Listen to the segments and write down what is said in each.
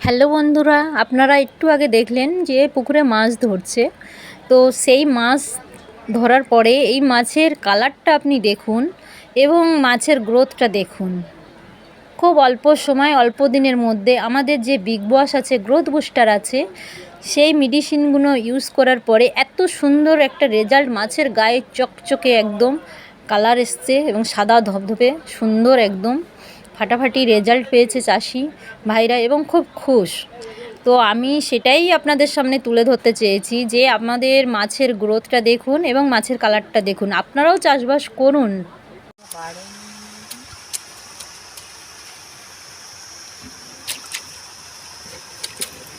Hello বন্ধুরা, আপনারা একটু আগে দেখলেন যে পুকুরে মাছ ধরছে। তো সেই মাছ ধরার পরে এই মাছের কালারটা আপনি দেখুন এবং মাছের গ্রোথটা দেখুন। খুব অল্প সময়, অল্প দিনের মধ্যে আমাদের যে বিগ বস আছে, গ্রোথ বুস্টার আছে, সেই মেডিসিনগুলো ইউজ করার পরে এত সুন্দর একটা রেজাল্ট, মাছের গায়ে চকচকে একদম কালার এসছে এবং সাদা ধবধবে সুন্দর একদম ফাটাফাটি রেজাল্ট পেয়েছে চাষি ভাইরা এবং খুব খুশ। তো আমি সেটাই আপনাদের সামনে তুলে ধরতে চেয়েছি যে আমাদের মাছের গ্রোথটা দেখুন এবং মাছের কালারটা দেখুন। আপনারাও চাষবাস করুন।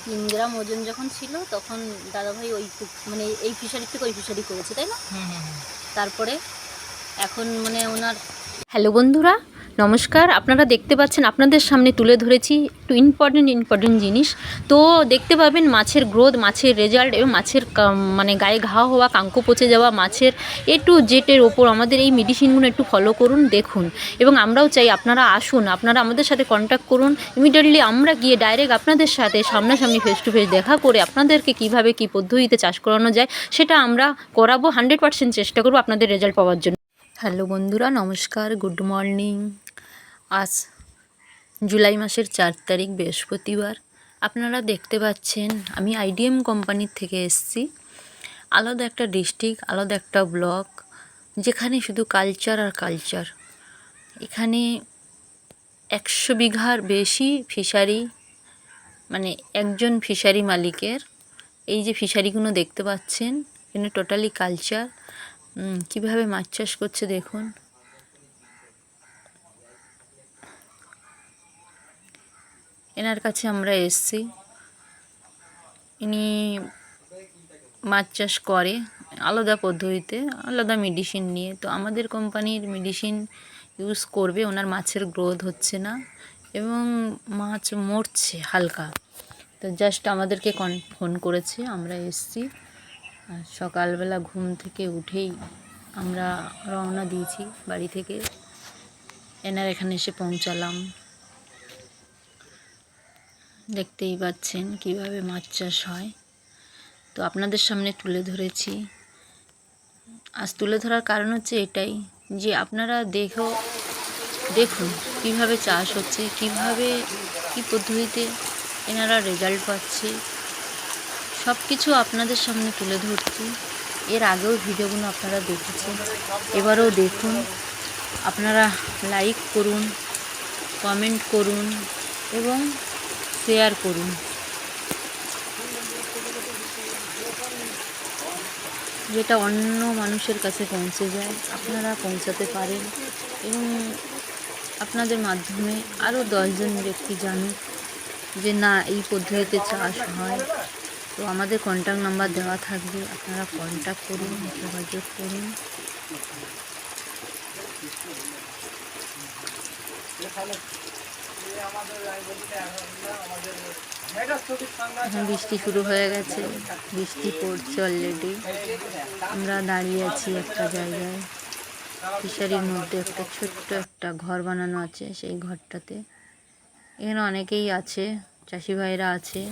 3 গ্রাম ওজন যখন ছিল তখন দাদাভাই ওই মানে এই ফিশারি থেকে ওই ফিশারি করেছে, তাই না? তারপরে এখন মানে ওনার। হ্যালো বন্ধুরা, নমস্কার। আপনারা দেখতে পাচ্ছেন, আপনাদের সামনে তুলে ধরেছি একটু ইম্পর্টেন্ট জিনিস। তো দেখতে পাবেন মাছের গ্রোথ, মাছের রেজাল্ট এবং মাছের মানে গায়ে ঘা হওয়া, কাঁকো পচে যাওয়া মাছের জেটের ওপর আমাদের এই মেডিসিনগুলো একটু ফলো করুন, দেখুন। এবং আমরাও চাই আপনারা আসুন, আপনারা আমাদের সাথে কন্ট্যাক্ট করুন। ইমিডিয়েটলি আমরা গিয়ে ডাইরেক্ট আপনাদের সাথে সামনাসামনি ফেস টু ফেস দেখা করে আপনাদেরকে কীভাবে কী পদ্ধতিতে চাষ করানো যায় সেটা আমরা করাবো। 100% চেষ্টা করবো আপনাদের রেজাল্ট পাওয়ার জন্য। হ্যালো বন্ধুরা, নমস্কার, গুড মর্নিং। আজ জুলাই মাসের 4 তারিখ বৃহস্পতিবার। আপনারা দেখতে পাচ্ছেন আমি আইডিএম কোম্পানির থেকে এসেছি। আলাদা একটা ডিস্ট্রিক্ট, আলাদা একটা ব্লক, যেখানে শুধু কালচার আর কালচার। এখানে 100 বিঘার বেশি ফিশারি, মানে একজন ফিশারি মালিকের। এই যে ফিশারিগুলো দেখতে পাচ্ছেন, এখানে টোটালি কালচার। কীভাবে মাছ চাষ করছে দেখুন। এনার কাছে আমরা এসছি, ইনি মাছ চাষ করে আলাদা পদ্ধতিতে, আলাদা মেডিসিন নিয়ে। তো আমাদের কোম্পানির মেডিসিন ইউজ করবে, ওনার মাছের গ্রোথ হচ্ছে না এবং মাছ মরছে হালকা। তো জাস্ট আমাদেরকে ফোন করেছে, আমরা এসছি। সকালবেলা ঘুম থেকে উঠেই আমরা রওনা দিয়েছি বাড়ি থেকে। এনার এখানে এসে পৌঁছালাম। দেখতেই পাচ্ছেন কিভাবে মাছ চাষ হয়। তো আপনাদের সামনে তুলে ধরেছি। আজ তুলে ধরার কারণ হচ্ছে এটাই যে আপনারা দেখুন কিভাবে চাষ হচ্ছে, কিভাবে কী পদ্ধতিতে এনারা রেজাল্ট পাচ্ছে, সব কিছু আপনাদের সামনে তুলে ধরছি। এর আগেও ভিডিওগুলো আপনারা দেখেছেন, এবারেও দেখুন। আপনারা লাইক করুন, কমেন্ট করুন এবং শেয়ার করুন। যেটা অন্য মানুষের কাছে পৌঁছে যায়, আপনারা পৌঁছাতে পারেন এবং আপনাদের মাধ্যমে আরও 10 জন ব্যক্তি জানুক যে না, এই পদ্ধতিতে চাষ হয়। তো আমাদের কন্ট্যাক্ট নাম্বার দেওয়া থাকবে, আপনারা কন্ট্যাক্ট করুন, যোগাযোগ করুন। এখন বৃষ্টি শুরু হয়ে গেছে, বৃষ্টি পড়ছে অলরেডি। আমরা দাঁড়িয়ে আছি একটা জায়গায়, ফিশারির মধ্যে একটা ছোট্ট একটা ঘর বানানো আছে। সেই ঘরটাতে এখানে অনেকেই আছে, চাষি ভাইরা আছে।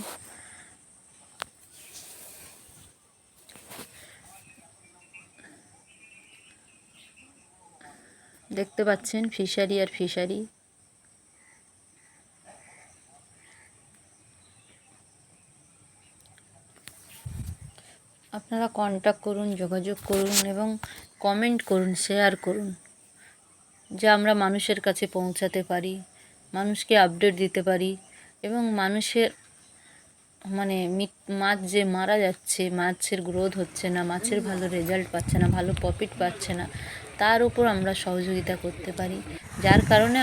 দেখতে পাচ্ছেন ফিশারি আর ফিশারি। আপনারা কন্ট্যাক্ট করুন, যোগাযোগ করুন এবং কমেন্ট করুন, শেয়ার করুন, যে আমরা মানুষের কাছে পৌঁছাতে পারি, মানুষকে আপডেট দিতে পারি এবং মানুষের মানে মাছ যে মারা যাচ্ছে, মাছের গ্রোথ হচ্ছে না, মাছের ভালো রেজাল্ট পাচ্ছে না, ভালো প্রফিট পাচ্ছে না, তার উপর আমরা সহযোগিতা করতে পারি। যার কারণে